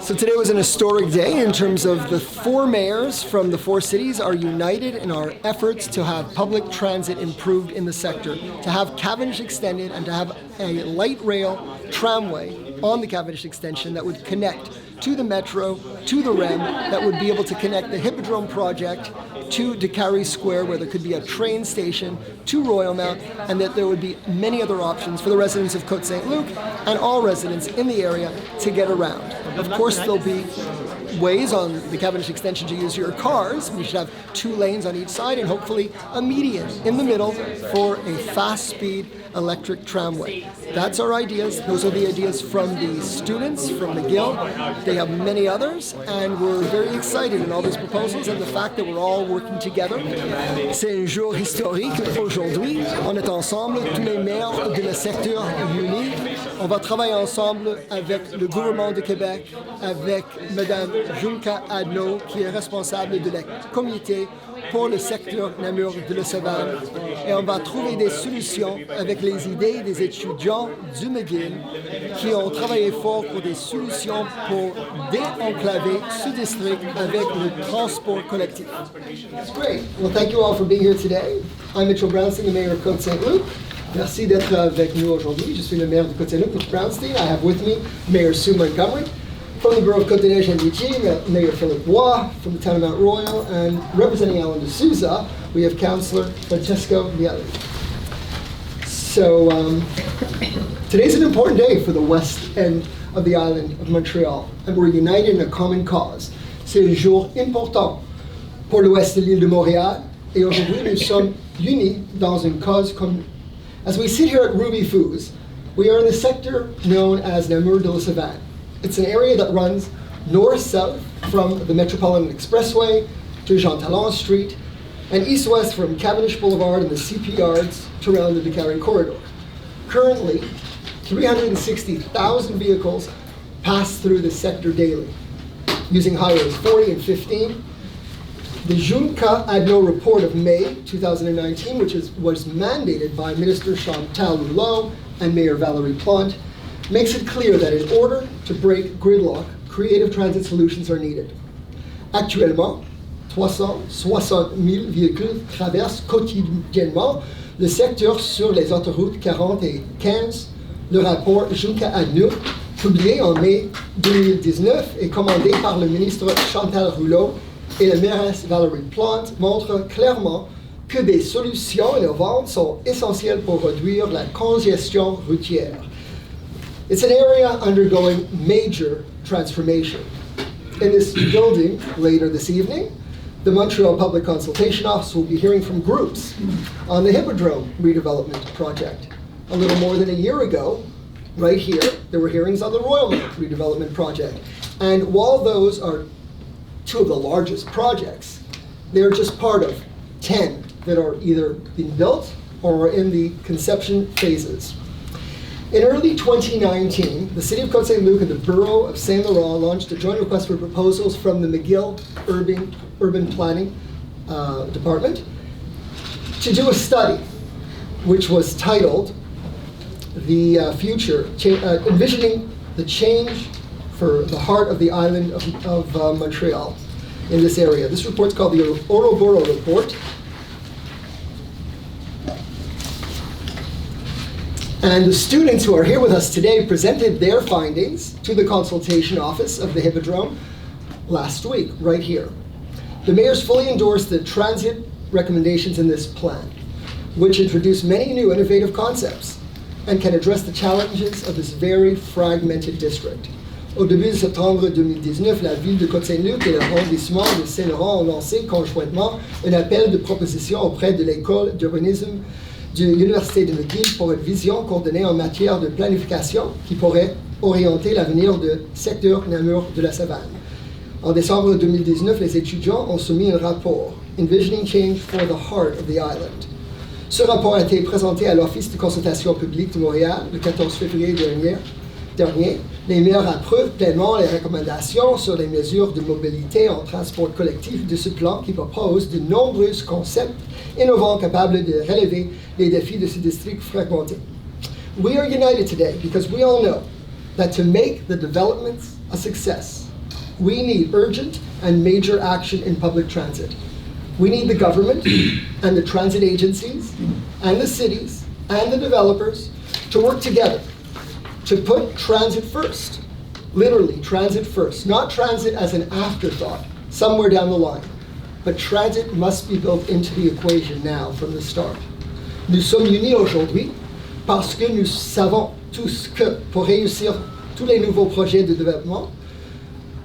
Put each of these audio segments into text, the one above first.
So today was an historic day in terms of the four mayors from the four cities are united in our efforts to have public transit improved in the sector, to have Cavendish extended and to have a light rail tramway on the Cavendish extension that would connect to the metro, to the REM, that would be able to connect the Hippodrome project to Décarie Square, where there could be a train station, to Royal Mount, and that there would be many other options for the residents of Côte Saint-Luc and all residents in the area to get around. Of course, there'll be ways on the Cavendish extension to use your cars. We should have 2 lanes on each side and hopefully a median in the middle for a fast-speed electric tramway. That's our ideas. Those are the ideas from the students, from McGill. They have many others, and we're very excited in all these proposals and the fact that we're all working together. C'est un jour historique aujourd'hui. On est ensemble, tous les maires de le secteur unis. On va travailler ensemble avec le gouvernement de Québec, avec Madame Junka Adno, qui est responsable de la comité pour le secteur Namur de la Savane. Et on va trouver des solutions avec les idées des étudiants du McGill qui ont travaillé fort pour des solutions pour déenclaver ce district avec le transport collectif. That's great. Well, thank you all for being here today. I'm Mitchell Brownstein, the mayor of Côte Saint-Luc. Merci d'être avec nous aujourd'hui. Je suis le maire de Côte Saint-Luc, Mitchell Brownstein. I have with me Mayor Sue Montgomery. From the borough of Côte-des-Neiges and Vichy, Mayor Philip Bois. From the town of Mont-Royal, and representing Alan de Souza, we have Councillor Francesco Vialli. So today's an important day for the west end of the island of Montreal, and we're united in a common cause. C'est un jour important pour l'ouest de l'île de Montréal, et aujourd'hui nous sommes unis dans une cause commune. As we sit here at Ruby Foods, we are in the sector known as Namur de la Savane. It's an area that runs north-south from the Metropolitan Expressway to Jean-Talon Street, and east-west from Cavendish Boulevard and the CP Yards to around the Décarie corridor. Currently, 360,000 vehicles pass through the sector daily, using highways 40 and 15. The Junka Adno report of May 2019, which was mandated by Minister Jean-Talon Ouest and Mayor Valérie Plante, makes it clear that in order to break gridlock, creative transit solutions are needed. Actuellement, 360 000 véhicules traversent quotidiennement le secteur sur les autoroutes 40 et 15. Le rapport Junka Adno, publié en mai 2019 et commandé par le ministre Chantal Rouleau et la mairesse Valérie Plante, montre clairement que des solutions innovantes sont essentielles pour réduire la congestion routière. It's an area undergoing major transformation. In this building later this evening, the Montreal Public Consultation Office will be hearing from groups on the Hippodrome redevelopment project. A little more than a year ago, right here, there were hearings on the Royal Mount redevelopment project. And while those are 2 of the largest projects, they're just part of 10 that are either being built or are in the conception phases. In early 2019, the City of Côte Saint-Luc and the Borough of Saint-Laurent launched a joint request for proposals from the McGill Urban Planning Department to do a study which was titled The Future, Envisioning the Change for the Heart of the Island of Montreal in this area. This report's called the Ouroboros Report. And the students who are here with us today presented their findings to the consultation office of the Hippodrome last week, right here. The mayors fully endorsed the transit recommendations in this plan, which introduce many new innovative concepts and can address the challenges of this very fragmented district. Au début de septembre 2019, la ville de Côte Saint-Luc et l'arrondissement de Saint-Laurent ont lancé conjointement un appel de proposition auprès de l'école d'urbanisme de l'Université de McGill pour une vision coordonnée en matière de planification qui pourrait orienter l'avenir du secteur Namur de la Savane. En décembre 2019, les étudiants ont soumis un rapport, Envisioning Change for the Heart of the Island. Ce rapport a été présenté à l'Office de consultation publique de Montréal le 14 février dernier. Les maires approuvent pleinement les recommandations sur les mesures de mobilité en transport collectif de ce plan qui propose de nombreux concepts innovants capables de relever les défis de ce district fragmenté. We are united today because we all know that to make the developments a success, We need urgent and major action in public transit. We need the government and the transit agencies and the cities and the developers to work together to put transit first. Literally, transit first. Not transit as an afterthought somewhere down the line, but transit must be built into the equation now from the start. Nous sommes unis aujourd'hui parce que nous savons tous que pour réussir tous les nouveaux projets de développement,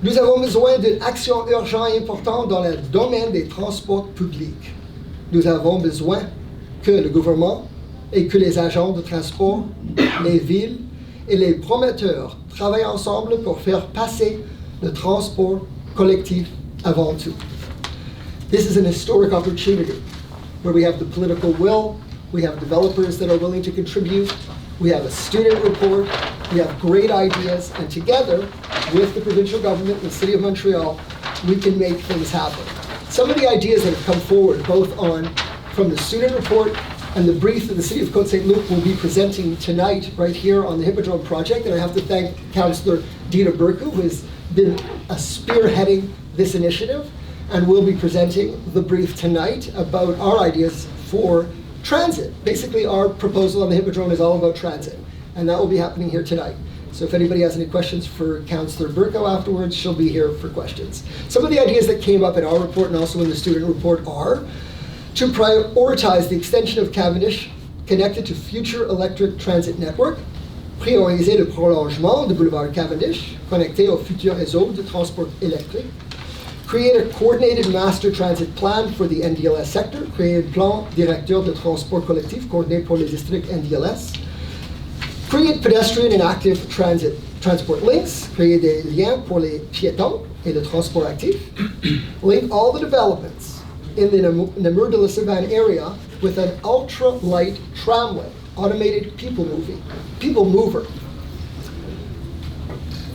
nous avons besoin d'une action urgente et importante dans le domaine des transports publics. Nous avons besoin que le gouvernement et que les agents de transport, les villes et les promoteurs travaillent ensemble pour faire passer le transport collectif avant tout. This is an historic opportunity where we have the political will, we have developers that are willing to contribute, we have a student report, we have great ideas, and together with the provincial government and the City of Montreal, we can make things happen. Some of the ideas that have come forward, both from the student report and the brief that the City of Côte Saint-Luc will be presenting tonight right here on the Hippodrome project, and I have to thank Councillor Dina Burku, who has been spearheading this initiative, and will be presenting the brief tonight about our ideas for transit. Basically, our proposal on the Hippodrome is all about transit, and that will be happening here tonight. So if anybody has any questions for Councillor Burko afterwards, she'll be here for questions. Some of the ideas that came up in our report and also in the student report are to prioritize the extension of Cavendish connected to future electric transit network, prioriser le prolongement du boulevard Cavendish connecté au futur réseau de transport électrique, create a coordinated master transit plan for the NDLS sector, créer un plan directeur de transport collectif coordonné pour les districts NDLS, create pedestrian and active transport links, créer des liens pour les piétons et le transport actif, link all the developments in the Namur de la Savane area with an ultra-light tramway, automated people mover.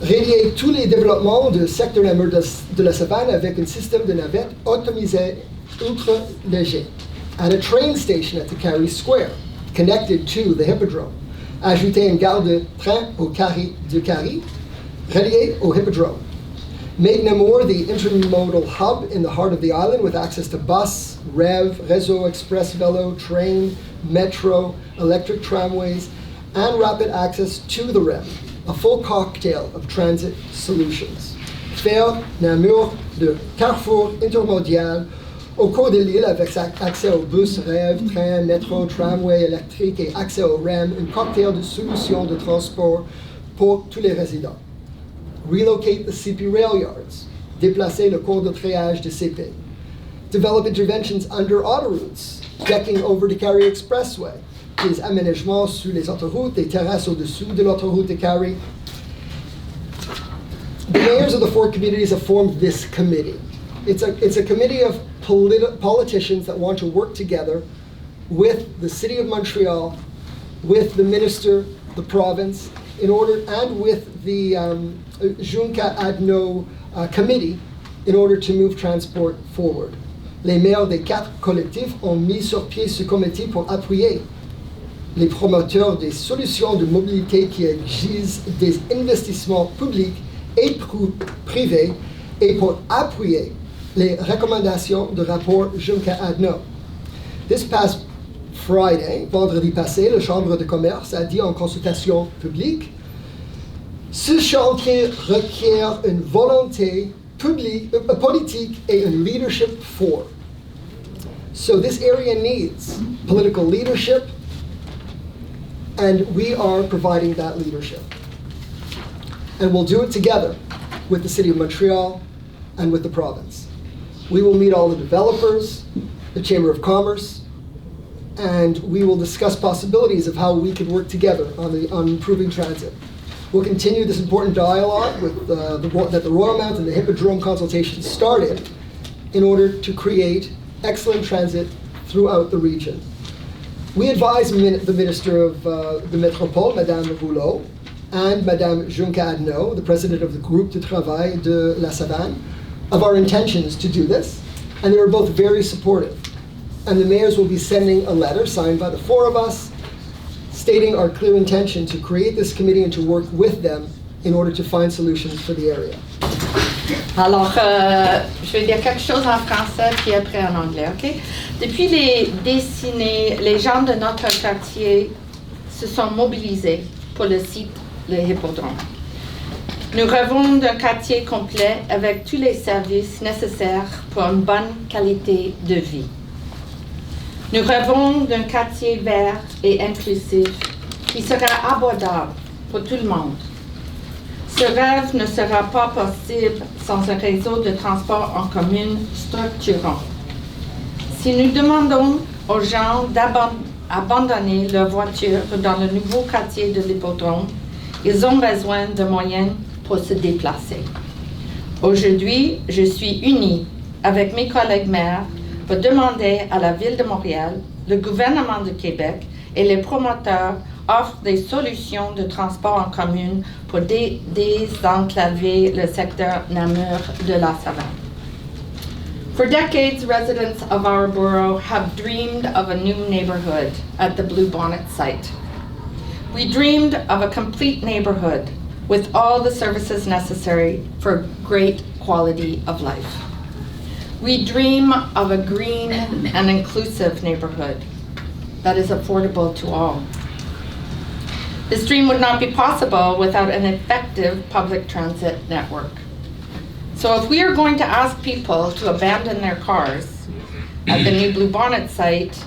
Relier tous les développements du secteur Namur de la Savane avec un système de navettes automatisé ultra-léger at a train station at Décarie Square, connected to the Hippodrome. Ajouter une gare de train au carré de Décarie, relié au Hippodrome. Make Namur the intermodal hub in the heart of the island with access to bus, REV, Réseau Express Vélo, train, metro, electric tramways, and rapid access to the REV, a full cocktail of transit solutions. Faire Namur de carrefour intermodal au cours de l'île avec accès aux bus, REV, train, métro, tramway électrique et accès au REM, un cocktail de solutions de transport pour tous les résidents. Relocate the CP rail yards, déplacer le cours de triage de CP. Develop interventions under autoroutes, decking over Décarie Expressway, des aménagements sur les autoroutes, des terrasses au-dessous de l'autoroute Décarie. The mayors of the four communities have formed this committee. It's a committee of politicians that want to work together with the City of Montreal, with the minister, the province, in order, and with the Junca Adno committee in order to move transport forward. Les maires des 4 collectifs ont mis sur pied ce comité pour appuyer les promoteurs des solutions de mobilité qui exigent des investissements publics et privés et pour appuyer les recommandations du rapport Junca Adno. This past Friday, vendredi passé, la Chambre de commerce a dit en consultation publique: ce chantier requiert une volonté politique et un leadership for. So this area needs political leadership, and we are providing that leadership. And we'll do it together with the City of Montreal and with the province. We will meet all the developers, the Chamber of Commerce, and we will discuss possibilities of how we could work together on improving transit. We'll continue this important dialogue with that the Royal Mount and the Hippodrome consultation started in order to create excellent transit throughout the region. We advise the Minister of the Métropole, Madame Rouleau, and Madame Junca Adno, the President of the Groupe de Travail de la Savane, of our intentions to do this, and they were both very supportive. And the mayors will be sending a letter signed by the four of us stating our clear intention to create this committee and to work with them in order to find solutions for the area. Alors, je vais dire quelque chose en français, puis après en anglais, OK? Depuis les décennies, les gens de notre quartier se sont mobilisés pour le site, le hippodrome. Nous rêvons d'un quartier complet avec tous les services nécessaires pour une bonne qualité de vie. Nous rêvons d'un quartier vert et inclusif qui sera abordable pour tout le monde. Ce rêve ne sera pas possible sans un réseau de transport en commun structurant. Si nous demandons aux gens d'abandonner leur voiture dans le nouveau quartier de l'hippodrome, ils ont besoin de moyens pour se déplacer. Aujourd'hui, je suis unie avec mes collègues maires pour demander à la Ville de Montréal, le gouvernement du Québec et les promoteurs offrent des solutions de transport en commun pour désenclaver le secteur Namur de la Savane. For decades, residents of our borough have dreamed of a new neighborhood at the Bluebonnet site. We dreamed of a complete neighborhood with all the services necessary for great quality of life. We dream of a green and inclusive neighborhood that is affordable to all. This dream would not be possible without an effective public transit network. So if we are going to ask people to abandon their cars at the new Bluebonnet site,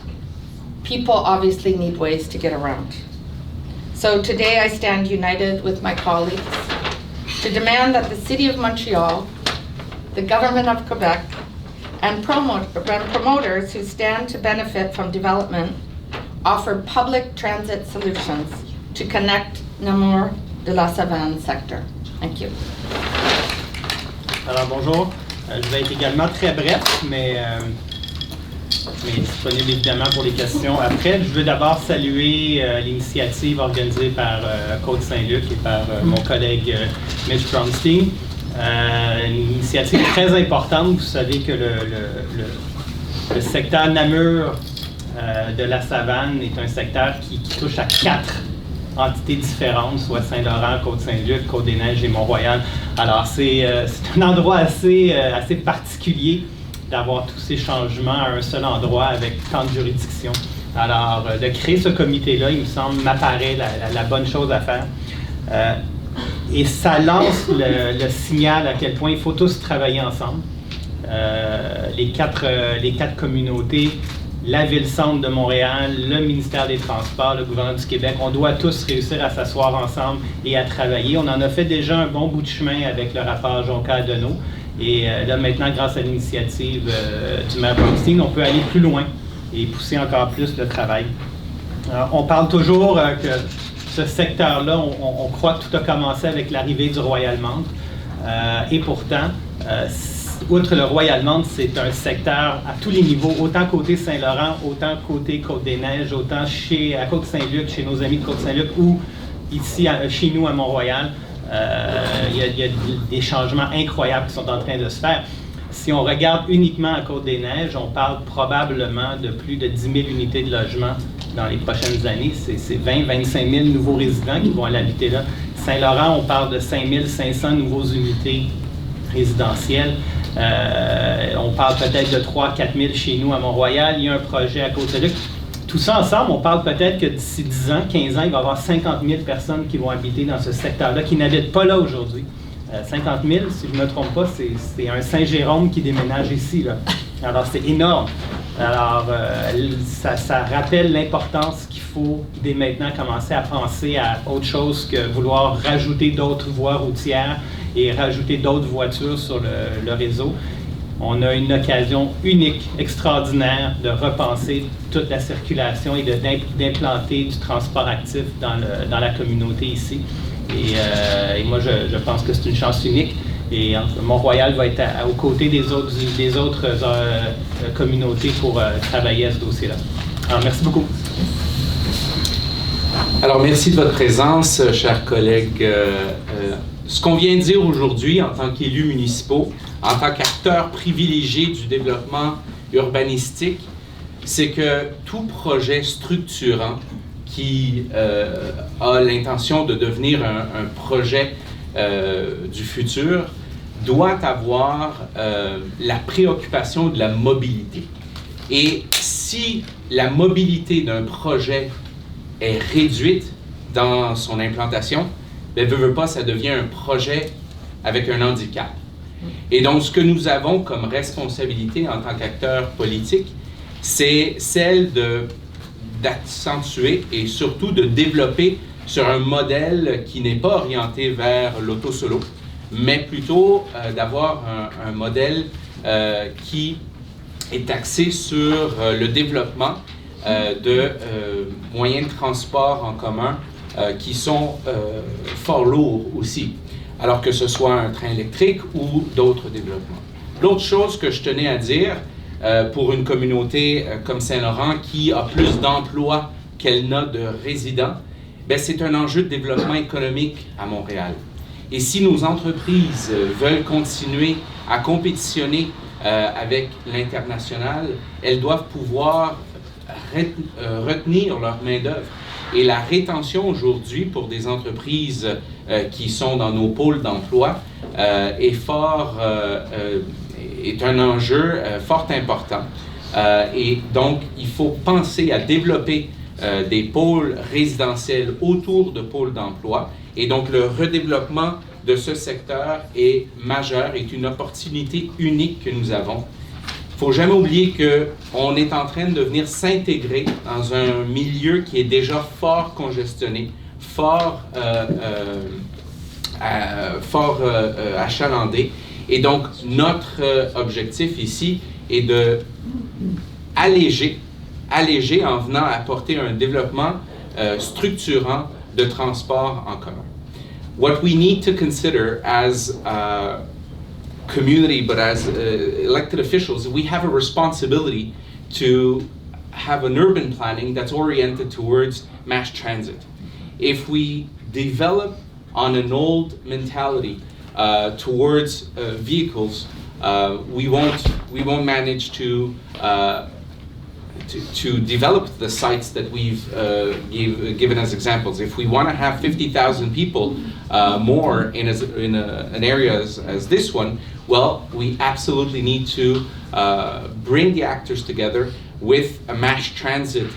people obviously need ways to get around. So today I stand united with my colleagues to demand that the City of Montreal, the Government of Quebec, and promoters who stand to benefit from development offer public transit solutions to connect Namur de la Savane sector. Thank you. Alors bonjour, je vais être également très bref, mais disponible évidemment pour les questions après. Je veux d'abord saluer l'initiative organisée par Côte Saint-Luc et par mon collègue Mitch Bromstein. Une initiative très importante. Vous savez que le secteur Namur de la Savane est un secteur qui touche à 4 entités différentes, soit Saint-Laurent, Côte Saint-Luc, Côte-des-Neiges et Mont-Royal. Alors c'est un endroit assez particulier d'avoir tous ces changements à un seul endroit avec tant de juridictions. Alors de créer ce comité-là, il me semble, m'apparaît la bonne chose à faire. Et ça lance le signal à quel point il faut tous travailler ensemble. Les quatre communautés, la Ville-Centre de Montréal, le ministère des Transports, le gouvernement du Québec, on doit tous réussir à s'asseoir ensemble et à travailler. On en a fait déjà un bon bout de chemin avec le rapport Jonca-Deneau. Et là, maintenant, grâce à l'initiative du maire Bromstein, on peut aller plus loin et pousser encore plus le travail. On parle toujours que ce secteur-là, on croit que tout a commencé avec l'arrivée du Royal-Mount. Et pourtant, outre le Royal-Mount, c'est un secteur à tous les niveaux, autant côté Saint-Laurent, autant côté Côte-des-Neiges, autant à Côte Saint-Luc, chez nos amis de Côte Saint-Luc, ou ici, chez nous, à Mont-Royal. Il y a des changements incroyables qui sont en train de se faire. Si on regarde uniquement à Côte-des-Neiges, on parle probablement de plus de 10 000 unités de logement dans les prochaines années. C'est 20-25 000 nouveaux résidents qui vont aller habiter là. Saint-Laurent, on parle de 5 500 nouveaux unités résidentielles. On parle peut-être de 3-4 000 chez nous à Mont-Royal. Il y a un projet à Côte-Saint-Luc. Tout ça ensemble, on parle peut-être que d'ici 10 ans, 15 ans, il va y avoir 50 000 personnes qui vont habiter dans ce secteur-là, qui n'habitent pas là aujourd'hui. 50 000, si je ne me trompe pas, c'est un Saint-Jérôme qui déménage ici, là. Alors, c'est énorme. Alors, ça rappelle l'importance qu'il faut, dès maintenant, commencer à penser à autre chose que vouloir rajouter d'autres voies routières et rajouter d'autres voitures sur le réseau. On a une occasion unique, extraordinaire, de repenser toute la circulation et d'implanter du transport actif dans la communauté ici. Et moi, je pense que c'est une chance unique. Et Mont-Royal va être aux côtés des autres communautés pour travailler à ce dossier-là. Alors, merci beaucoup. Alors, merci de votre présence, chers collègues. Ce qu'on vient de dire aujourd'hui en tant qu'élus municipaux, en tant qu'acteurs privilégiés du développement urbanistique, c'est que tout projet structurant qui a l'intention de devenir un projet du futur doit avoir la préoccupation de la mobilité. Et si la mobilité d'un projet est réduite dans son implantation, ben, veut pas, ça devient un projet avec un handicap. Et donc, ce que nous avons comme responsabilité en tant qu'acteurs politiques, c'est celle d'accentuer et surtout de développer sur un modèle qui n'est pas orienté vers l'auto-solo, mais plutôt d'avoir un modèle qui est axé sur le développement de moyens de transport en commun qui sont fort lourds aussi, alors que ce soit un train électrique ou d'autres développements. L'autre chose que je tenais à dire, pour une communauté comme Saint-Laurent qui a plus d'emplois qu'elle n'a de résidents, ben c'est un enjeu de développement économique à Montréal. Et si nos entreprises veulent continuer à compétitionner avec l'international, elles doivent pouvoir retenir leur main-d'œuvre. Et la rétention aujourd'hui pour des entreprises qui sont dans nos pôles d'emploi est un enjeu fort important. Et donc, il faut penser à développer des pôles résidentiels autour de pôles d'emploi. Et donc, le redéveloppement de ce secteur est majeur, est une opportunité unique que nous avons. Il ne faut jamais oublier qu'on est en train de venir s'intégrer dans un milieu qui est déjà fort congestionné, fort achalandé. Et donc, notre objectif ici est de alléger en venant apporter un développement structurant de transport en commun. What we need to consider as a community, but as elected officials, we have a responsibility to have an urban planning that's oriented towards mass transit. If we develop on an old mentality towards vehicles, we won't manage to develop the sites that we've given as examples. If we want to have 50,000 people more in an area as this one, well, we absolutely need to bring the actors together with a mass transit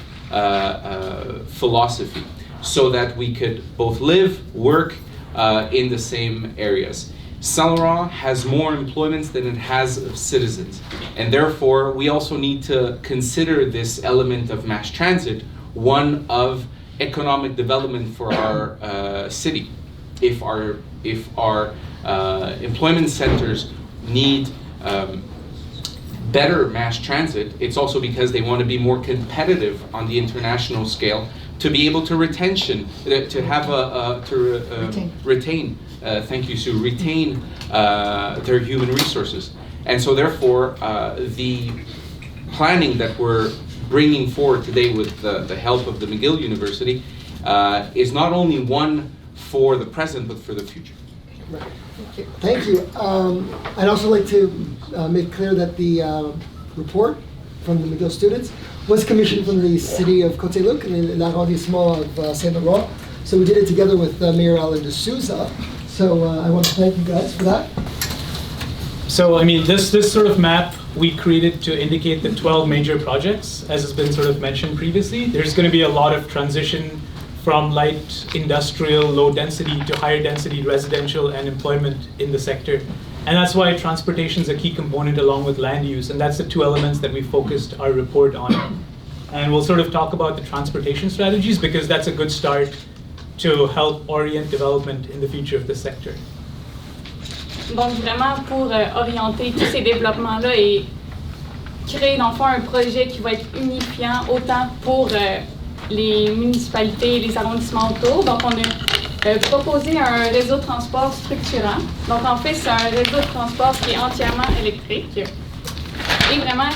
philosophy so that we could both live, work in the same areas. Saint-Laurent has more employments than it has of citizens, and therefore we also need to consider this element of mass transit one of economic development for our city. If our employment centers need better mass transit, it's also because they want to be more competitive on the international scale to be able to retain. Thank you, Sue. Retain their human resources. And so therefore, the planning that we're bringing forward today with the help of the McGill University is not only one for the present, but for the future. Right. Thank you. I'd also like to make clear that the report from the McGill students was commissioned from the city of Côte Saint-Luc and l'arrondissement of Saint-Laurent. So we did it together with Mayor Alan de Souza. So I want to thank you guys for that. So, I mean, this sort of map we created to indicate the 12 major projects, as has been sort of mentioned previously. There's going to be a lot of transition from light industrial, low density to higher density residential and employment in the sector. And that's why transportation is a key component along with land use. And that's the two elements that we focused our report on. And we'll sort of talk about the transportation strategies because that's a good start to help orient development in the future of the sector. Donc vraiment pour orienter tous ces développements-là et créer dans le fond un projet qui va être unifiant autant pour les municipalités et les arrondissements autour. Donc on a proposé un réseau de transport structurant. Donc en fait c'est un réseau de transport qui est entièrement électrique et vraiment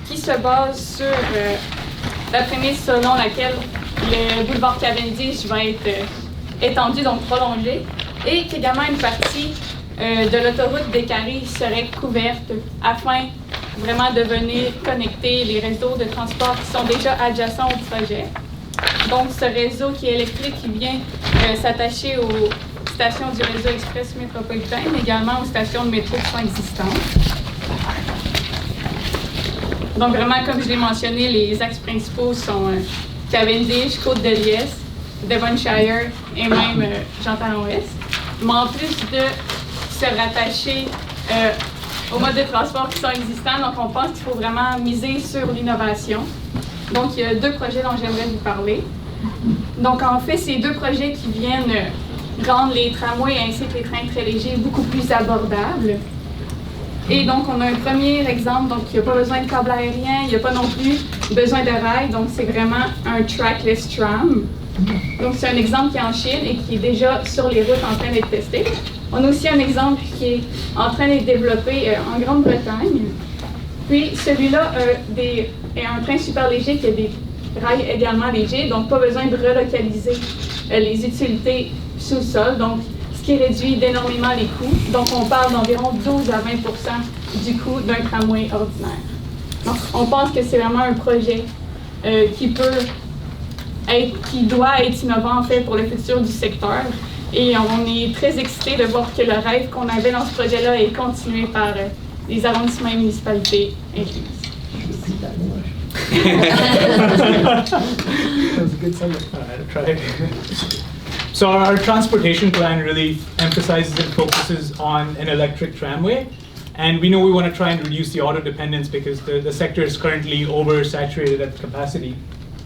qui se base sur la prémisse selon laquelle le boulevard Cavendish va être étendu, donc prolongé, et qu'également une partie de l'autoroute Décarie serait couverte afin vraiment de venir connecter les réseaux de transport qui sont déjà adjacents au projet. Donc ce réseau qui est électrique qui vient s'attacher stations du réseau express métropolitain, mais également aux stations de métro qui sont existantes. Donc vraiment, comme je l'ai mentionné, les axes principaux sont Cavendish, Côte-des-Neiges, Devonshire et même Jean-Talon Ouest. Mais en plus de se rattacher aux modes de transport qui sont existants, donc on pense qu'il faut vraiment miser sur l'innovation. Donc il y a 2 projets dont j'aimerais vous parler. Donc en fait, c'est 2 projets qui viennent rendre les tramways ainsi que les trains très légers beaucoup plus abordables. Et donc, on a un premier exemple, donc il n'y a pas besoin de câble aérien, il n'y a pas non plus besoin de rails, donc c'est vraiment un trackless tram. Donc, c'est un exemple qui est en Chine et qui est déjà sur les routes en train d'être testé. On a aussi un exemple qui est en train d'être développé en Grande-Bretagne. Puis, celui-là est un train super léger qui a des rails également légers, donc pas besoin de relocaliser les utilités sous le sol. Donc, ce qui réduit d'énormément les coûts. Donc, on parle d'environ 12 à 20% du coût d'un tramway ordinaire. Donc, on pense que c'est vraiment un projet qui doit être innovant, en fait, pour le futur du secteur. Et on est très excités de voir que le rêve qu'on avait dans ce projet-là est continué par les arrondissements et municipalités incluses. That was a good summary. I'll try. So our transportation plan really emphasizes and focuses on an electric tramway. And we know we want to try and reduce the auto dependence because the sector is currently oversaturated at capacity.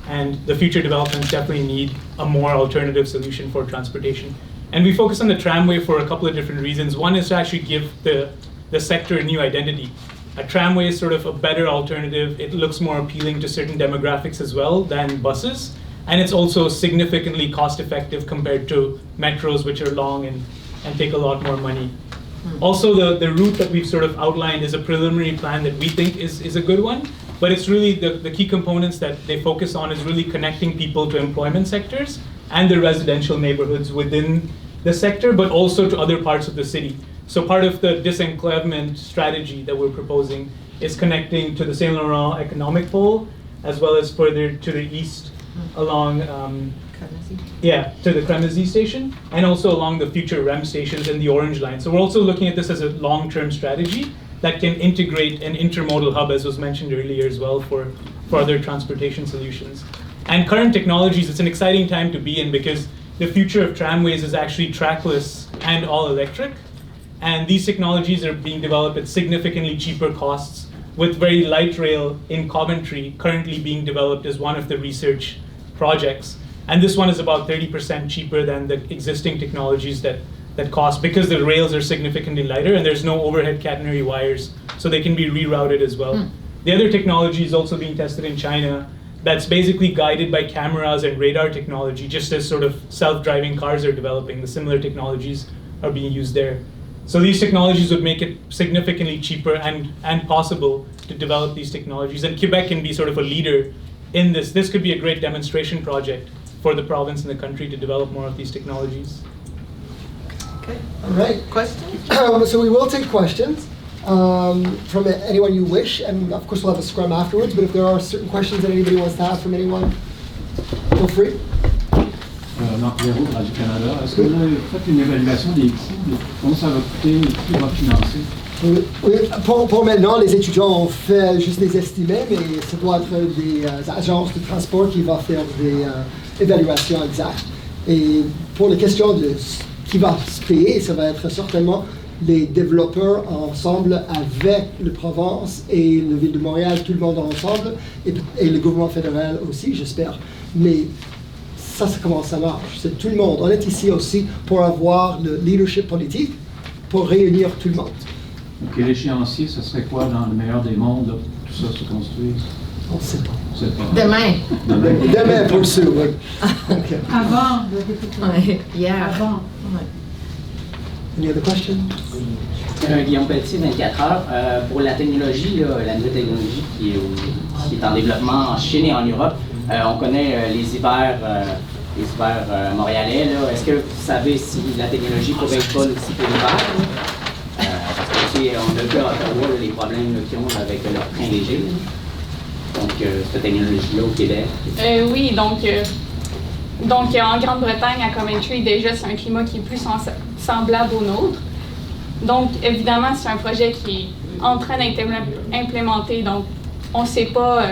And the future developments definitely need a more alternative solution for transportation. And we focus on the tramway for a couple of different reasons. One is to actually give the sector a new identity. A tramway is sort of a better alternative. It looks more appealing to certain demographics as well than buses. And it's also significantly cost effective compared to metros, which are long and take a lot more money. Also, the route that we've sort of outlined is a preliminary plan that we think is a good one, but it's really the key components that they focus on is really connecting people to employment sectors and the residential neighborhoods within the sector, but also to other parts of the city. So part of the disenclavement strategy that we're proposing is connecting to the Saint-Laurent economic pole, as well as further to the east along to the Crémazie station, and also along the future REM stations and the Orange Line. So we're also looking at this as a long-term strategy that can integrate an intermodal hub, as was mentioned earlier as well, for other transportation solutions. And current technologies, it's an exciting time to be in because the future of tramways is actually trackless and all electric. And these technologies are being developed at significantly cheaper costs, with very light rail in Coventry currently being developed as one of the research projects. And this one is about 30% cheaper than the existing technologies that cost, because the rails are significantly lighter and there's no overhead catenary wires, so they can be rerouted as well. The other technology is also being tested in China that's basically guided by cameras and radar technology, just as sort of self-driving cars are developing. The similar technologies are being used there. So these technologies would make it significantly cheaper and possible to develop these technologies. And Quebec can be sort of a leader in this. This could be a great demonstration project for the province and the country to develop more of these technologies. Okay. All right. Questions? So we will take questions from anyone you wish, and of course we'll have a scrum afterwards, but if there are certain questions that anybody wants to have from anyone, feel free. Marc Véraud, Radio-Canada. Est-ce que vous avez fait une évaluation des coûts, de comment ça va coûter, qui va financer? Oui, pour maintenant, les étudiants ont fait juste des estimés, mais ce doit être des agences de transport qui vont faire des évaluations exactes. Et pour les questions de qui va se payer, ça va être certainement les développeurs ensemble avec la Provence et la ville de Montréal, tout le monde ensemble, et le gouvernement fédéral aussi, j'espère. Mais ça, c'est comment ça marche. C'est tout le monde. On est ici aussi pour avoir le leadership politique, pour réunir tout le monde. Donc, l'échéancier, ce serait quoi dans le meilleur des mondes, là, pour tout ça se construise? On ne sait pas. C'est pas. Demain. Demain pour le sou, oui. Okay. Avant. Ouais, hier. Avant. Ouais. Any other questions? Guillaume Pelletier, 24 heures. Pour la technologie, là, la nouvelle technologie qui est en développement en Chine et en Europe, on connaît les hivers montréalais. Est-ce que vous savez si la technologie pourrait être bonne aussi pour l'hiver? Parce que on a vu à Ottawa les problèmes qu'ils ont avec leur train léger. Donc, cette technologie-là au Québec. Oui, donc Donc, en Grande-Bretagne, à Coventry, déjà, c'est un climat qui est plus semblable au nôtre. Donc, évidemment, c'est un projet qui est en train d'être implémenté. Donc, on ne sait pas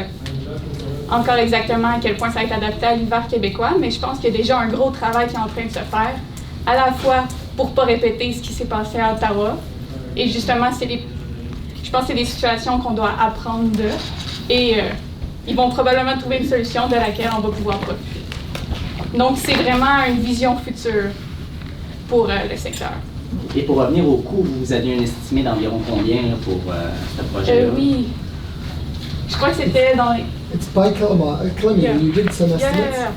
encore exactement à quel point ça va être adapté à l'hiver québécois, mais je pense qu'il y a déjà un gros travail qui est en train de se faire, à la fois pour ne pas répéter ce qui s'est passé à Ottawa. Et justement, je pense que c'est des situations qu'on doit apprendre d'eux. Et ils vont probablement trouver une solution de laquelle on va pouvoir profiter. Donc, c'est vraiment une vision future pour le secteur. Et pour revenir au coût, vous aviez un estimé d'environ combien là, pour ce projet-là? Oui. Je crois que c'était dans les... It's by kilometer. Yeah. You did some estimates. Yeah.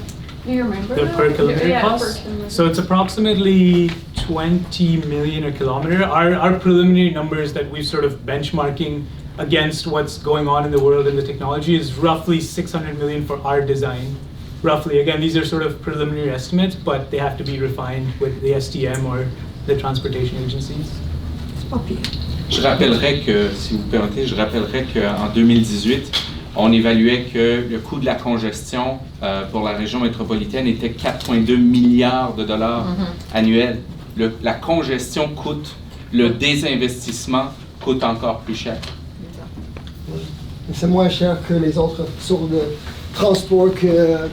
Do you remember? The per kilometer Yeah, cost? per kilometer. So it's approximately 20 million a kilometer. Our preliminary numbers that we've sort of benchmarking against what's going on in the world and the technology is roughly 600 million for our design. Roughly, again, these are sort of preliminary estimates, but they have to be refined with the STM or the transportation agencies. Je rappellerai que, si vous permettez, qu'en 2018, on évaluait que le coût de la congestion pour la région métropolitaine était 4,2 milliards de dollars annuels. La congestion coûte, le désinvestissement coûte encore plus cher. C'est moins cher que les autres sources de transport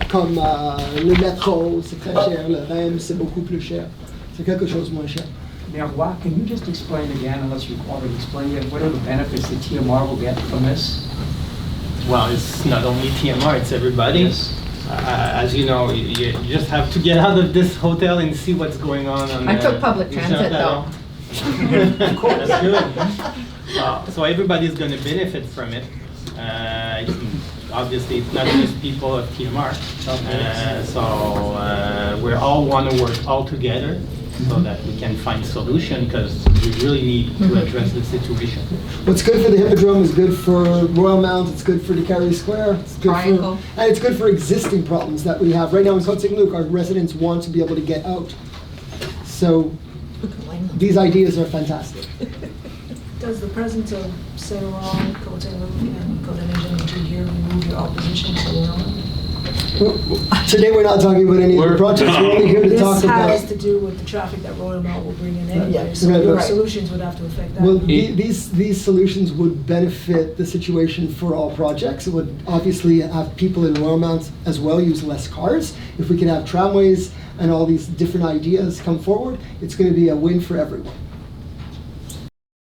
comme le métro, c'est très cher, le REM, c'est beaucoup plus cher. C'est quelque chose de moins cher. Mayor Watt, can you just explain again, unless you've already explained it, what are the benefits that TMR will get from this? Well, it's not only TMR, it's everybody. Yes. As you know, you just have to get out of this hotel and see what's going on. I took public transit though. Of course. That's good. So everybody's going to benefit from it. Obviously, it's not just people of TMR. We all want to work all together so that we can find solution, because we really need to address the situation. What's good for the Hippodrome is good for Royal Mount, it's good for Décarie Square, it's good Triangle. and it's good for existing problems that we have. Right now in Côte Saint-Luc, our residents want to be able to get out. So these ideas are fantastic. Does the presence of Saint-Laurent, Côte Saint-Luc, and Côte-des-Neiges here remove your opposition to the Today we're not talking about any of the projects, we're only here to talk This has about... to do with the traffic that Royal Mount will bring in anyway, Yeah, so right, your right. solutions would have to affect that. Well, these solutions would benefit the situation for all projects. It would obviously have people in Royal Mount as well use less cars. If we can have tramways and all these different ideas come forward, it's going to be a win for everyone.